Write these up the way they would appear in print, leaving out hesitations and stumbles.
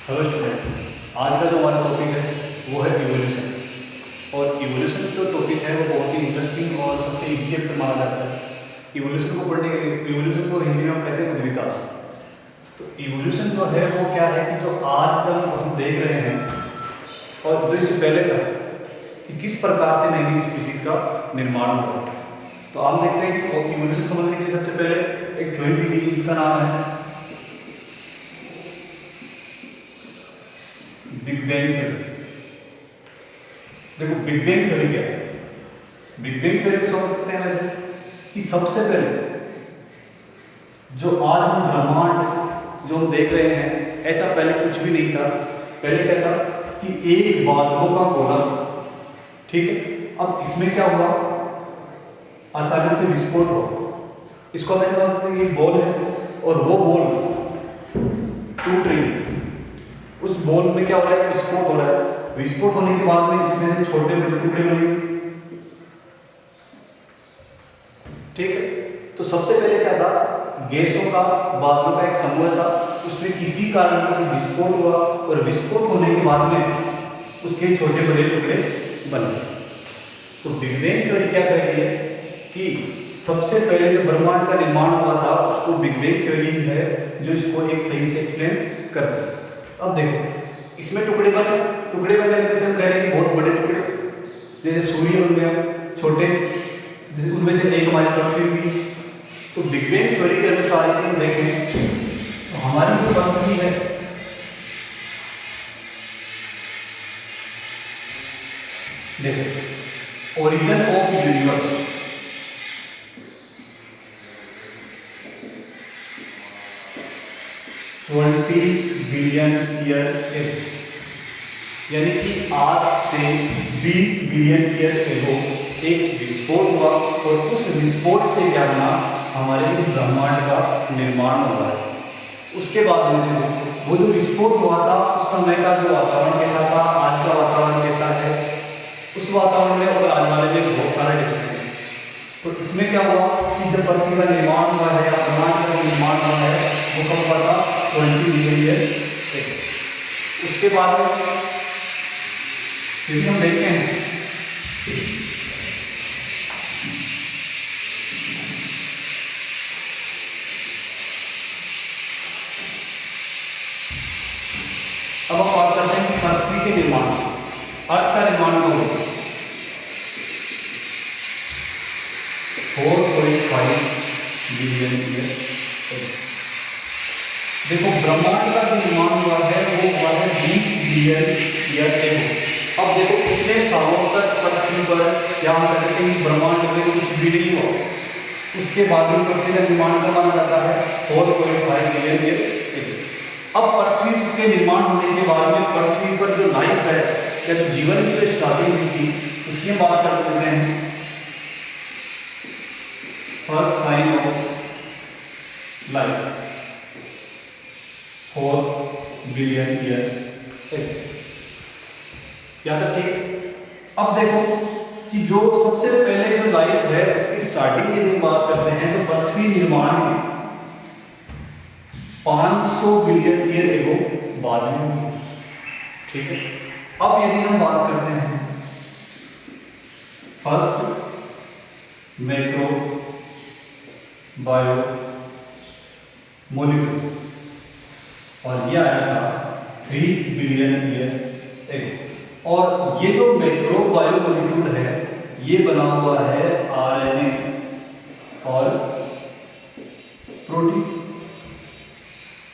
Hello student, आज का जो हमारा टॉपिक है वो है इवोल्यूशन। और इवोल्यूशन जो टॉपिक है वो बहुत ही इंटरेस्टिंग और सबसे इजी चैप्टर माना जाता है। इवोल्यूशन को पढ़ने के लिए इवोल्यूशन को हिंदी में हम कहते हैं उद्विकास। तो इवोल्यूशन जो है वो क्या है कि जो आज जब हम देख रहे हैं और जो इससे पहले था कि किस प्रकार से नई नई स्पीसीज का निर्माण हुआ। तो आप देखते हैं कि इवोल्यूशन समझने के लिए सबसे पहले एक थ्योरी दी गई जिसका नाम है बिग बैंग थ्योरी। देखो बिग बैंग थ्योरी क्या है? बिग बैंग थ्योरी को समझ सकते हैं वैसे कि सबसे पहले जो आज हम ब्रह्मांड जो हम देख रहे हैं ऐसा पहले कुछ भी नहीं था। पहले क्या था कि एक बादलों का गोला था, ठीक है। अब इसमें क्या हुआ, अचानक से विस्फोट हुआ। इसको हम ऐसे समझ सकते हैं कि बॉल है और वो बॉल टूट रही है। उस बॉल में क्या हो रहा है, विस्फोट हो रहा है। विस्फोट होने के बाद में इसमें से छोटे बड़े टुकड़े बने, ठीक है। तो सबसे पहले क्या था, गैसों का बादलों का एक समूह था, उसमें किसी कारण से विस्फोट हुआ और विस्फोट होने के बाद में उसके छोटे बड़े टुकड़े बन गए। तो बिग बैंग थ्योरी क्या कह रही है कि सबसे पहले जो ब्रह्मांड का निर्माण हुआ था उसको बिग बैंग थ्योरी है जो इसको एक सही से एक्सप्लेन करती है। अब देखो इसमें टुकड़े बने जैसे हम कह रहे हैं बहुत बड़े टुकड़े, जैसे सूर्य बन गया, छोटे जैसे उनमें से एक हमारी पृथ्वी भी। तो बिग बैंग थ्योरी के अनुसार यदि हम देखें तो हमारी जो पृथ्वी है देखो origin of universe billion year एगो, यानी कि आज से 20 बिलियन ईयर एगो एक विस्फोट हुआ और उस विस्फोट से क्या बना, हमारे इस ब्रह्मांड का निर्माण हुआ है। उसके बाद में देखो वो जो विस्फोट हुआ था उस समय का जो वातावरण कैसा था, आज का वातावरण कैसा है, उस वातावरण में और आज वाले में बहुत सारा डिफरेंस। तो इसमें क्या हुआ कि जब पृथ्वी का निर्माण हुआ है या ब्रह्मांड का निर्माण हुआ है वो कब हुआ था, 20 बिलियन ईयर एगो। उसके बाद यदि हम देखते हैं अब हम बात करते हैं पृथ्वी के निर्माण, अर्थ का निर्माण को 4.5 बिलियन ईयर एगो। देखो ब्रह्मांड का जो निर्माण हुआ है वो हुआ है 20 बिलियन ईयर एगो। अब देखो कितने सालों तक पृथ्वी पर या हम कहते हैं ब्रह्मांड में कुछ भी नहीं हुआ, उसके बाद में पृथ्वी का निर्माण का माना जाता है 4.5 बिलियन ईयर एगो। अब पृथ्वी के निर्माण होने के बाद में पृथ्वी पर जो लाइफ है या जो जीवन की जो स्टार्टिंग हुई थी उसकी हम बात कर लेते हैं। First sign of life 4 billion year ago, यहाँ तक ठीक। अब देखो कि जो सबसे पहले जो लाइफ है उसकी स्टार्टिंग की यदि बात करते हैं तो पृथ्वी निर्माण में 500 बिलियन ईयर एगो बाद में हुई, ठीक है। अब यदि हम बात करते हैं फर्स्ट मैक्रो बायो मॉलिक्यूल और ये आया था 3 बिलियन ईयर एगो। और ये जो मैक्रो बायो मॉलिक्यूल है ये बना हुआ है आरएनए और प्रोटीन।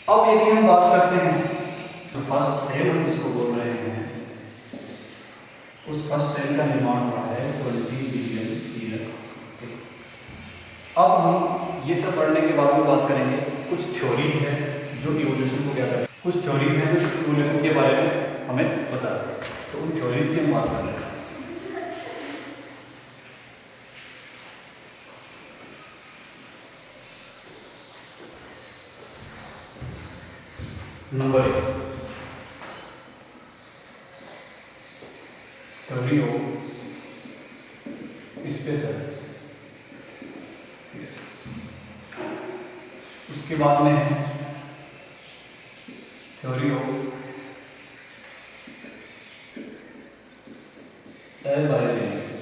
अब यदि हम बात करते हैं तो फर्स्ट सेल हम जिसको बोल रहे हैं उस फर्स्ट सेल का निर्माण हुआ है 20 बिलियन ईयर। अब हम ये सब पढ़ने के बाद में बात करेंगे कुछ थ्योरीज हैं जो इवोल्यूशन को क्या करें, कुछ थ्योरीज हैं जो इवोल्यूशन के बारे में हमें बताते हैं। तो उन थ्योरीज की हम बात कर रहे हैं। Number 1 theory of space. उसके बाद में है theory of abiogenesis,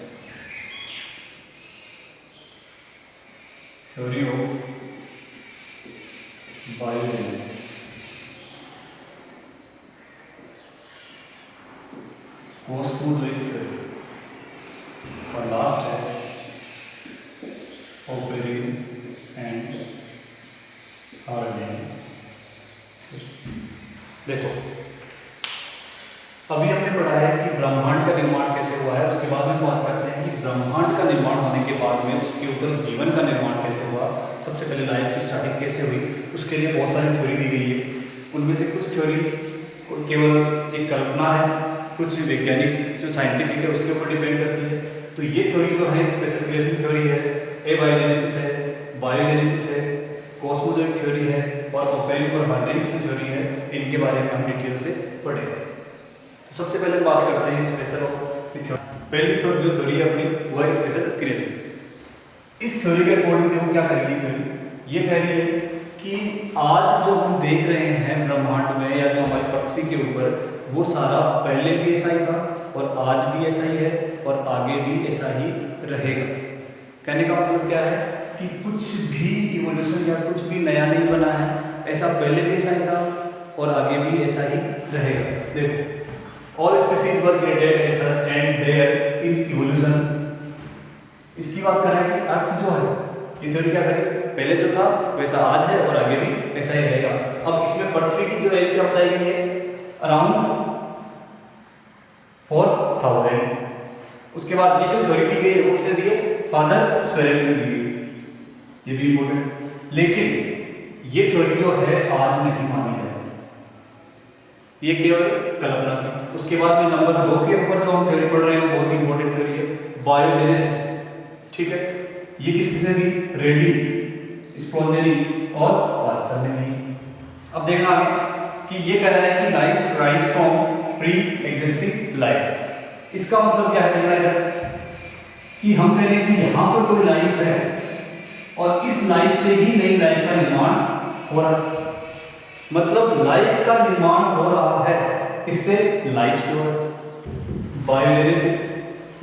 theory of biogenesis. Cosmologic theory, और लास्ट है ओपेरियन एंड हार्डिंग। देखो, अभी हमने पढ़ा है कि ब्रह्मांड का निर्माण कैसे हुआ है, उसके बाद में बात करते हैं कि ब्रह्मांड का निर्माण होने के बाद में उसके ऊपर जीवन का निर्माण कैसे हुआ, सबसे पहले लाइफ की स्टार्टिंग कैसे हुई। उसके लिए बहुत सारी थ्योरी दी गई है, उनमें से कुछ थ्योरी केवल एक कल्पना है, कुछ वैज्ञानिक जो साइंटिफिक है उसके ऊपर डिपेंड करती है। तो ये थ्योरी जो है स्पेशल क्रिएशन थ्योरी है, एबायोजेनेसिस है, बायोजेनेसिस है, कॉस्मोलॉजिक थ्योरी है और ओपेरियन और हार्डिंग की थ्योरी है। इनके बारे में हम डिटेल से पढ़ेंगे। तो सबसे पहले बात करते हैं स्पेशल थ्योरी। पहली जो थ्योरी है अपनी वो है स्पेशल क्रिएशन। इस थ्योरी के अकॉर्डिंग देखो क्या कह रही है थ्योरी, ये कह रही है कि आज जो हम देख रहे हैं ब्रह्मांड में या जो हमारी पृथ्वी के ऊपर, वो सारा पहले भी ऐसा ही था और आज भी ऐसा ही है और आगे भी ऐसा ही रहेगा। कहने का मतलब क्या है कि कुछ भी इवोल्यूशन या कुछ भी नया नहीं बना है, ऐसा पहले भी ऐसा ही था और आगे भी ऐसा ही रहेगा। देखो, all species were created as such and there is evolution. इसकी बात कर रहा है कि अर्थ जो है, ये थ्योरी क्या करे, पहले जो था वैसा आज है और आगे भी ऐसा ही रहेगा। अब इसमें पृथ्वी की जो एज क्या बताई गई है, अराउंड 4000। उसके बाद ये जो थ्योरी दी गई है वो किसने दी है, फादर स्वेरेज ने दी है, ये भी इम्पोर्टेंट। लेकिन ये थ्योरी जो है आज नहीं मानी जाती, ये केवल कल्पना थी। उसके बाद में नंबर 2 के ऊपर जो हम थ्योरी पढ़ रहे हैं वो बहुत ही इंपॉर्टेंट थ्योरी है, बायोजेनेसिस। ठीक है, ये किसने दी, रेडी, स्पॉन्टेनी और पास्टर ने दी। अब देखना आगे कि ये कह रहा है कि life rise from pre existing life. इसका मतलब क्या है कि हम कह रहे हैं कि यहाँ पर कोई लाइफ है और इस लाइफ से ही नई लाइफ का निर्माण हो रहा है। मतलब लाइफ का निर्माण हो रहा है, इससे लाइफ से हो रहा है, बायोजेनेसिस।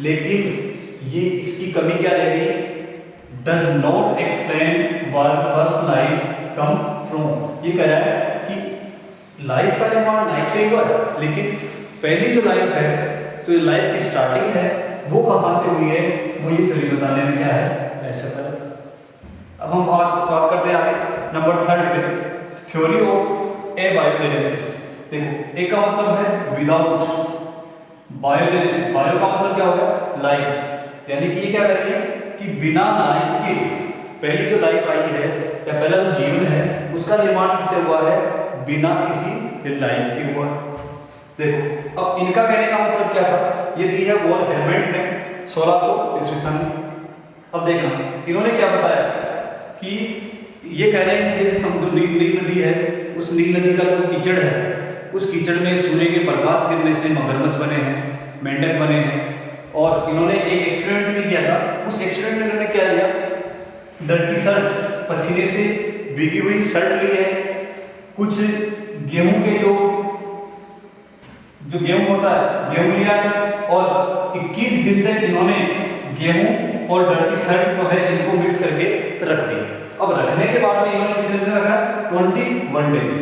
लेकिन ये इसकी कमी क्या रह गई, does not explain where first life come from. ये कह रहा है कि लाइफ का निर्माण लाइफ से ही हुआ है, लेकिन पहली जो लाइफ है, तो लाइफ की स्टार्टिंग है, वो कहाँ से हुई है, वो ये थ्योरी बताने में क्या है ऐसा कर। अब हम बात करते हैं आगे नंबर 3 पे, थ्योरी ऑफ एबायोजेनेसिस। देखो, एक का मतलब है विदाउट, बायोजेनेसिस, बायो का मतलब क्या होगा, लाइफ। यानी कि ये क्या कर रही है कि बिना लाइफ के पहली जो लाइफ आई है या पहला जो जीवन है उसका निर्माण किससे हुआ है, बिना किसी लाइफ के हुआ। देखो, अब इनका कहने का मतलब क्या था, ये दी है वॉन हेलमेट ने 1600 ईस्वी सन में। अब देखना इन्होंने क्या बताया कि ये कह रहे हैं कि जैसे समुद्र नील नदी है, उस नील नदी का जो कीचड़ है, उस कीचड़ में सूर्य के प्रकाश गिरने से मगरमच्छ बने हैं, मेंढक बने हैं। और इन्होंने एक एक्सपेरिमेंट भी किया था, उस एक्सपेरिमेंट में इन्होंने क्या लिया, डर्टी शर्ट, पसीने से भीगी हुई शर्ट ली है, कुछ गेहूं के जो गेहूं होता है गेहूं लिया है और 21 दिन तक इन्होंने गेहूं और डर्टी शर्ट जो है इनको मिक्स करके रख दिया। अब रखने के बाद में इन्होंने कितने दिन रखा, 21 डेज।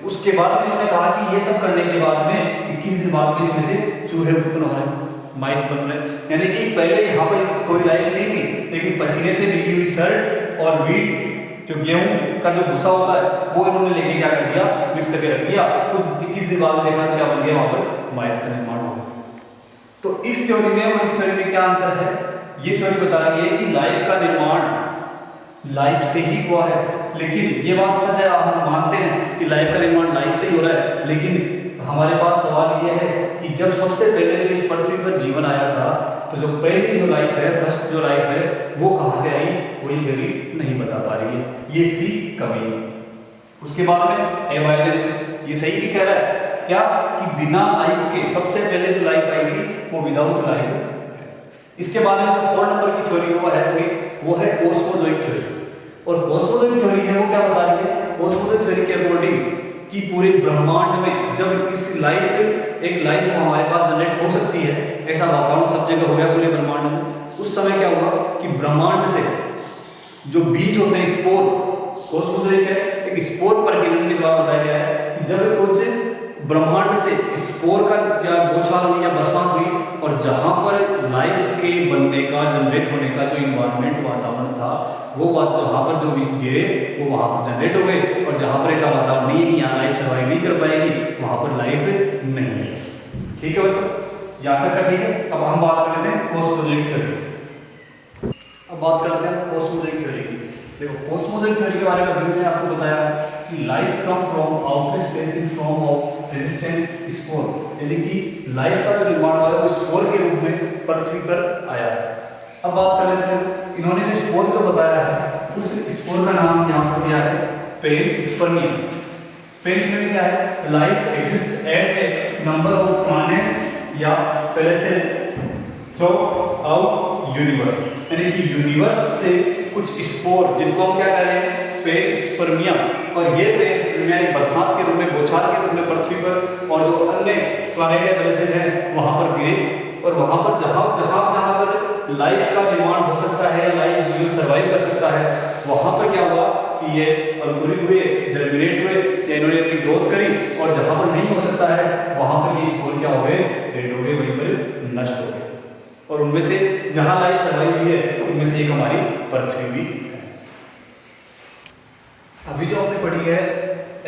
उसके बाद में इन्होंने कहा कि ये सब करने के बाद में 21 दिन बाद में इसमें से चूहे उत्पन्न हो रहे हैं, माइस बन रहे हैं। यानी कि पहले यहाँ पर कोई लाइफ नहीं थी, लेकिन पसीने से भीगी हुई शर्ट और वीट जो गेहूं का जो भूसा होता है वो इन्होंने लेके क्या कर दिया, मिक्स करके रख दिया। कुछ 21 दिन बाद देखा क्या बन गया, वहां पर माइस का निर्माण हो गया। तो इस थ्योरी में और इस थ्योरी में क्या अंतर है, ये थ्योरी बता रही है कि लाइफ का निर्माण लाइफ से ही हुआ है। लेकिन ये बात सच है, हम मानते हैं कि लाइफ का निर्माण लाइफ से ही हो रहा है, लेकिन हमारे पास सवाल ये है कि जब सबसे पहले जो इस पृथ्वी पर जीवन आया था, तो जो पहली जो लाइफ है, फर्स्ट जो लाइफ है, वो कहाँ से आई, वो ये थ्योरी नहीं बता पा रही है, ये इसकी कमी है। उसके बाद में एबायोजेनेसिस, ये सही भी कह रहा है क्या कि बिना लाइफ के सबसे पहले जो लाइफ आई थी वो विदाउट लाइफ है। इसके बाद में जो 4 नंबर की थ्योरी वो है कॉस्मोलॉजिक थ्योरी। और कॉस्मोलॉजिक थ्योरी है वो क्या बता रही है, कॉस्मोलॉजिक थ्योरी के अकॉर्डिंग कि पूरे ब्रह्मांड में जब इस लाइफ एक लाइफ हमारे पास जनरेट हो सकती है, ऐसा वातावरण सब जगह हो गया पूरे ब्रह्मांड में। उस समय क्या हुआ कि ब्रह्मांड से जो बीज होते हैं स्पोर, कॉस्मोस है एक स्पोर परिगणन के द्वारा बताया गया है कि जब कौन से ब्रह्मांड से स्पोर का क्या बौछार हुई या बरसात हुई और जहां पर लाइफ के बनने का जनरेट होने का जो इन्वायरमेंट वातावरण था वो बात जहाँ पर जो भी गिरे वो वहाँ पर जनरेट हो गए, और जहाँ पर ऐसा वातावरण नहीं है कि यहाँ लाइफ सर्वाइव नहीं कर पाएगी वहाँ पर लाइफ नहीं है। ठीक है बच्चों, यहाँ तक का ठीक है। अब हम बात कर लेते हैं कॉस्मोलॉजिक थ्योरी। अब बात कर लेते हैं कॉस्मोलॉजिक थ्योरी की। देखो कॉस्मोलॉजिक थ्योरी के बारे में अभी मैंने आपको बताया कि life come from outer space in form of resistant spore, यानी कि लाइफ का जो निर्माण हुआ है वो स्पोर के रूप में पृथ्वी पर आया है। अब बात कर लेते हैं इन्होंने जो स्पोर को बताया है उस स्पोर का नाम यहाँ पर दिया है पेरिस्पर्मियम। पेरिस्पर्मियम क्या है? Life exist at A number of planets या प्लेसेस थ्रू आउट यूनिवर्स, यानी कि यूनिवर्स से कुछ स्पोर जिनको हम क्या कह रहे हैं पेरिस्पर्मियम, और ये पेरिस्पर्मियम एक बरसात के रूप में बौछार के रूप में पृथ्वी पर और जो अन्य प्लैनेट या प्लेसेस हैं वहां पर गिरे, और वहां पर जहां पर लाइफ का निर्माण हो सकता है या लाइफ सर्वाइव कर सकता है वहां पर क्या हुआ कि ये अंकुरित हुए, जर्मिनेट हुए या इन्होंने अपनी ग्रोथ करी, और जहां पर नहीं हो सकता है वहां पर ये स्पोर क्या हो गए, डेड हो गए, वहीं पर नष्ट हो गए। और उनमें से जहां लाइफ सर्वाइव हुई है उनमें से एक हमारी पृथ्वी भी है। अभी जो हमने पढ़ी है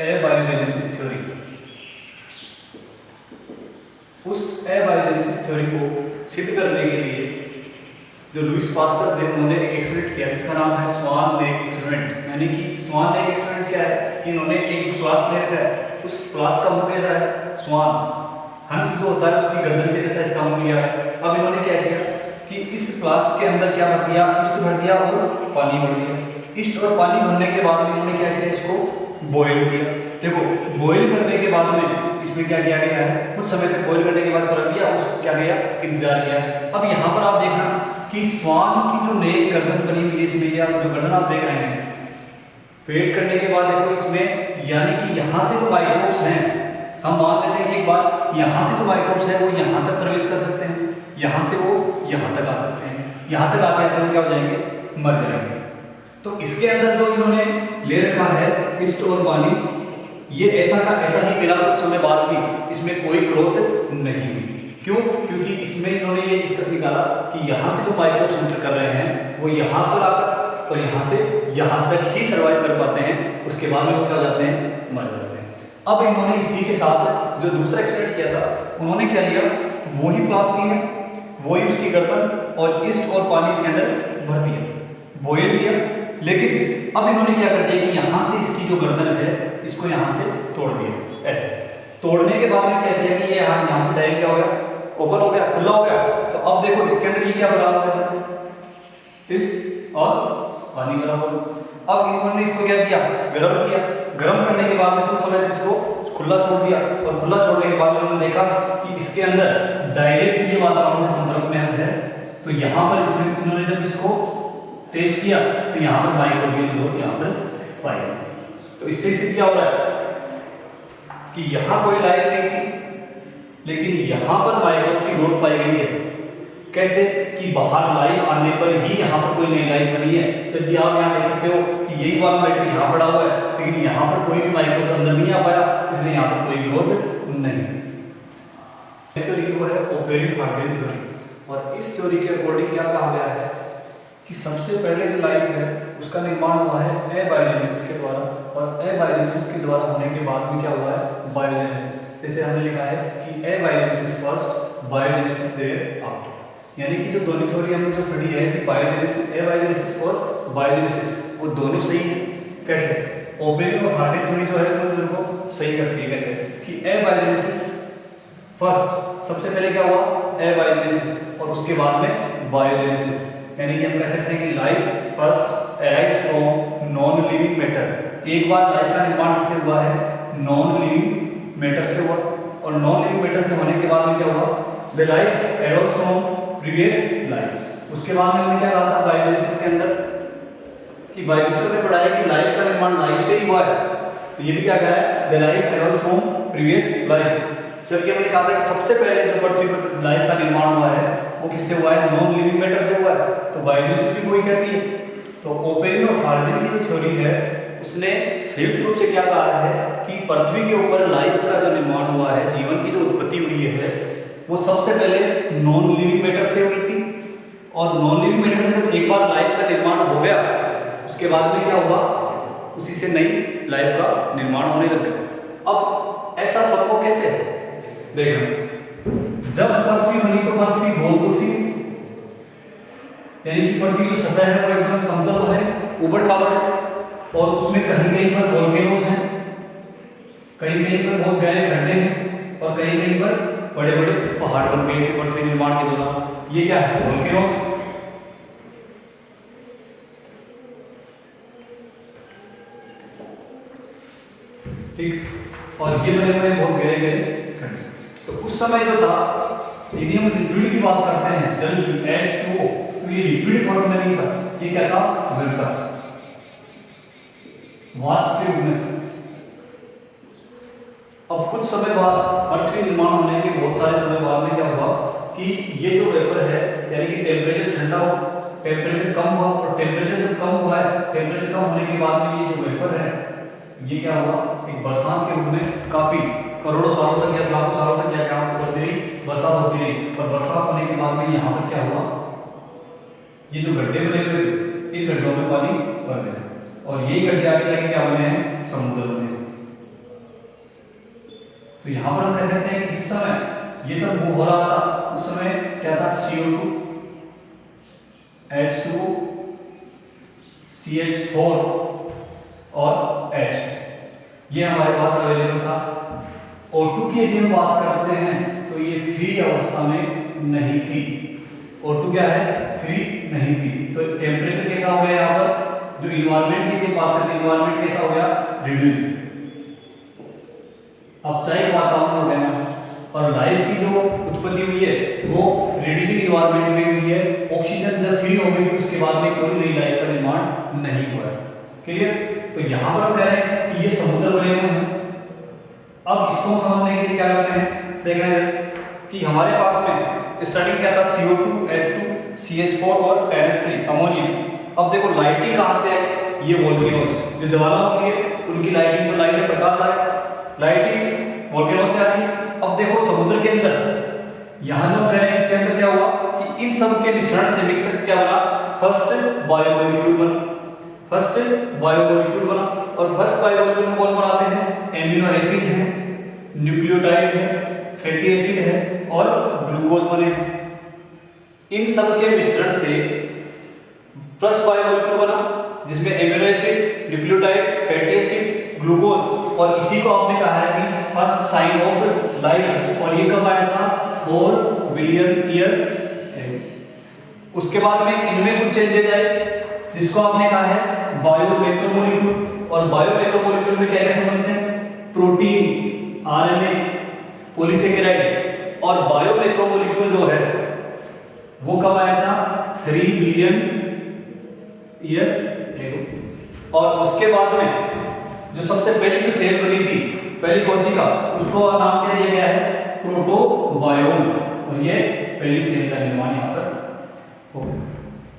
एबायोजेनेसिस थ्योरी, उस एबायोजेनेसिस थ्योरी को सिद्ध करने के लिए जो लुईस पास्चर थे उन्होंने एक एक्सपेरिमेंट किया जिसका नाम है स्वान लेक एक्सपेरिमेंट। यानी कि स्वान लेक एक्सपेरिमेंट क्या है कि इन्होंने एक जो प्लास ले रखा है उस प्लास का मुंह कैसा है, स्वान, हंस जो होता है उसकी गर्दन के जैसा इसका मुंह लिया है। अब इन्होंने क्या किया कि इस प्लास के अंदर क्या भर दिया, ईस्ट भर दिया और पानी भर दिया। ईस्ट और पानी भरने के बाद में इन्होंने क्या किया, इसको बॉयल किया। देखो बॉयल करने के बाद में इसमें क्या किया गया है, कुछ समय तक बॉयल करने के बाद इसको रख दिया, उसको क्या गया, इंतजार किया। अब यहाँ पर आप देखना कि स्वान की जो नेक गर्दन बनी हुई है इसमें, या जो गर्दन आप देख रहे हैं वेट करने के बाद देखो इसमें, यानी कि यहाँ से जो माइक्रोब्स हैं, हम मान लेते हैं कि एक बार यहाँ से जो माइक्रोब्स हैं वो यहाँ तक प्रवेश कर सकते हैं, यहाँ से वो यहाँ तक आ सकते हैं, यहाँ तक आते आते वो क्या हो जाएंगे, मर जाएंगे। तो इसके अंदर जो इन्होंने ले रखा है ईस्ट और पानी, ये ऐसा का ऐसा ही मिला, कुछ समय बाद भी इसमें कोई ग्रोथ नहीं हुई। क्यों? क्योंकि इसमें इन्होंने ये डिस्कस निकाला कि यहाँ से जो माइक्रोब्स एंटर कर रहे हैं वो यहाँ पर आकर और यहाँ से यहाँ तक ही सर्वाइव कर पाते हैं, उसके बाद में वो क्या हो जाते हैं, मर जाते हैं। अब इन्होंने इसी के साथ जो दूसरा एक्सपेरिमेंट किया था उन्होंने क्या लिया, वही प्लास ली है, वही उसकी गर्दन और ईस्ट और पानी इसके अंदर भर दिया, बॉयल किया। लेकिन अब इन्होंने क्या कर दिया कि यहाँ से इसकी जो गर्दन है इसको यहाँ से तोड़ दिया। ऐसे तोड़ने के बाद में क्या किया कि ये यहाँ से डायरेक्ट क्या हो गया, ओपन हो गया, खुला हो गया। तो अब देखो इसके अंदर ये क्या भरा हुआ है, ईस्ट और पानी भरा हुआ। अब इन्होंने इसको क्या किया, गर्म किया। गर्म करने के बाद में कुछ समय इसको खुला छोड़ दिया, और खुला छोड़ने के बाद उन्होंने देखा कि इसके अंदर डायरेक्ट ये वातावरण से संपर्क में है। तो यहाँ पर इसमें इन्होंने जब इसको टेस्ट किया तो यहाँ पर माइक्रोबियल ग्रोथ यहाँ पर पाई। तो इससे क्या हो रहा है कि यहाँ कोई लाइफ नहीं थी, लेकिन यहाँ पर माइक्रोब्स की ग्रोथ पाई गई है। कैसे कि बाहर लाइफ आने पर ही यहाँ पर कोई नई लाइफ बनी है। जबकि आप यहाँ देख सकते हो कि यही वाला मैटर यहाँ पड़ा हुआ है, लेकिन यहाँ पर कोई भी माइक्रोब अंदर नहीं आ पाया, इसलिए यहाँ पर कोई ग्रोथ नहीं। इस थ्योरी को है ओपेरिट हार्डेन थ्योरी, और इस थ्योरी के अकॉर्डिंग क्या कहा गया है कि सबसे पहले जो लाइफ है उसका निर्माण हुआ है एबायोजेनेसिस के द्वारा, और एबायोजेनेसिस के द्वारा होने के बाद में क्या हुआ है, बायोजेनेसिस। जैसे हमने लिखा है कि एबायोजेनेसिस फर्स्ट, बायोजेनेसिस देयर आफ्टर। यानी कि जो दोनों थ्योरी हमने जो पढ़ी है कि बायोजेनेसिस, एबायोजेनेसिस और बायोजेनेसिस, वो दोनों सही है। कैसे? ओपेरिट और हार्डेन थ्योरी जो है वो दोनों को सही करती है। कैसे कि एबायोजेनेसिस फर्स्ट, सबसे पहले क्या हुआ, एबायोजेनेसिस, और उसके बाद में बायोजेनेसिस। यानी कि हम कह सकते हैं कि life first arise from non living matter. एक बार लाइफ का निर्माण किससे हुआ है, नॉन लिविंग मैटर से हुआ, और नॉन लिविंग मैटर से होने के बाद में क्या हुआ, the life arise from previous life. उसके बाद में हमने क्या कहा था बायोजेनेसिस के अंदर कि बायोजेनेसिस में पढ़ा है कि लाइफ का निर्माण लाइफ से ही हुआ है। तो ये भी क्या कह रहा है, the life arise from previous life. जबकि हमने कहा था कि सबसे पहले जो पृथ्वी पर लाइफ का निर्माण हुआ है वो किससे हुआ है, नॉन लिविंग मैटर से हुआ है। तो बायोलॉजी भी वही कहती है। तो ओपेरिन और हार्डिन की जो थ्योरी है उसने संयुक्त रूप से क्या कहा है कि पृथ्वी के ऊपर लाइफ का जो निर्माण हुआ है, जीवन की जो उत्पत्ति हुई है, वो सबसे पहले नॉन लिविंग मैटर से हुई थी। और नॉन लिविंग मैटर से जब एक बार लाइफ का निर्माण हो गया उसके बाद में क्या हुआ, उसी से नई लाइफ का निर्माण होने लग गया। अब ऐसा संभव कैसे है? देखो, जब पृथ्वी बनी तो पृथ्वी गोल तो थी, यानी कि पृथ्वी जो सतह है वो एकदम समतल तो है, उबड़ खाबड़ है, और उसमें कहीं कहीं पर वोल्केनोज हैं, कहीं कहीं पर बहुत गहरे खड्डे हैं, और कहीं कहीं पर बड़े बड़े पहाड़ बन गए थे पृथ्वी निर्माण के दौरान। ये क्या है, वोल्केनोज। ठीक, और ये बने हुए बहुत गहरे गहरे खड्डे। तो उस समय जो था, यदि हम लिक्विड की बात करते हैं, जल की H2O, तो ये लिक्विड फॉर्म में नहीं था, ये क्या था, वेपर, वाष्प के रूप में था। अब कुछ समय बाद पृथ्वी निर्माण होने के बहुत सारे समय बाद में क्या हुआ कि ये जो वेपर है, यानी कि टेम्परेचर ठंडा हो, टेम्परेचर कम हुआ, और टेम्परेचर जब कम हुआ है, टेम्परेचर कम होने के बाद में ये जो वेपर है ये क्या हुआ, एक बरसात के रूप में काफी करोड़ों सालों तक या लाखों सालों तक क्या होती रही, बरसात होती रही। और बरसात होने के बाद में यहाँ पर क्या हुआ, ये जो गड्ढे बने हुए थे इन गड्ढों में पानी भर गया, और यही गड्ढे आगे जाके क्या बने हैं, समुद्र बने। तो यहाँ पर हम कह सकते हैं कि जिस समय ये सब हो रहा था उस समय क्या था, CO2, H2O, CH4 और H, ये हमारे पास अवेलेबल था। O2 की यदि हम बात करते हैं तो ये फ्री अवस्था में नहीं थी। O2 क्या है, फ्री नहीं थी। तो टेम्परेचर कैसा हो गया यहाँ पर, जो इन्वायरमेंट की यदि बात करते हैं, इन्वायरमेंट कैसा हो गया, रिड्यूस, अपचायिक वातावरण हो गया। और लाइफ की जो उत्पत्ति हुई है वो रिड्यूसिंग इन्वायरमेंट में हुई है। ऑक्सीजन जब फ्री हो गई तो उसके बाद में कोई नई लाइफ का निर्माण नहीं हुआ है। क्लियर? तो यहाँ पर हम कह रहे हैं कि ये समुद्र बने हुए हैं। अब इसको समझने के लिए क्या करते हैं, देख रहे हैं कि हमारे पास में स्टार्टिंग क्या था, CO2, H2, CH4 और NH3, अमोनिया। अब देखो लाइटिंग कहाँ से है, ये वोल्केनोज जो ज्वालामुखी है उनकी लाइटिंग, जो लाइट है प्रकाश आए, लाइटिंग वोल्केनोज से आ रही है। अब देखो समुद्र के अंदर, यहाँ जो कह रहे हैं इसके अंदर क्या हुआ कि इन सब के मिश्रण से मिक्सर क्या बना, फर्स्ट बायोमोलिक्यूल बना, फर्स्ट बायोमोलिक्यूल बना। और फर्स्ट बायोमोलिक्यूल में कौन बनाते हैं, एमिनो एसिड है, न्यूक्लियोटाइड है, फैटी एसिड है और ग्लूकोज बने। इन सब के मिश्रण से फर्स्ट बायोमोलिक्यूल बना जिसमें amino acid, nucleotide, fatty acid, glucose. और इसी को आपने कहा है कि फर्स्ट साइन ऑफ लाइफ, और ये कब आया था, 4 बिलियन ईयर। उसके बाद में इनमें कुछ चेंजेज आए जिसको आपने कहा है बायोमैक्रोमोलिक्यूल। और बायोमैक्रोमोलिक्यूल में क्या क्या समझते हैं, प्रोटीन, RNA, पॉलीसेकेराइड। और बायोमैक्रोमोलिक्यूल जो है वो कब आया था, 3 बिलियन ईयर। और उसके बाद में जो सबसे पहली जो सेल बनी थी, पहली कोशिका, उसको नाम क्या दिया गया है, प्रोटोबायोन। और ये पहली सेल का निर्माण यहाँ पर हो गया।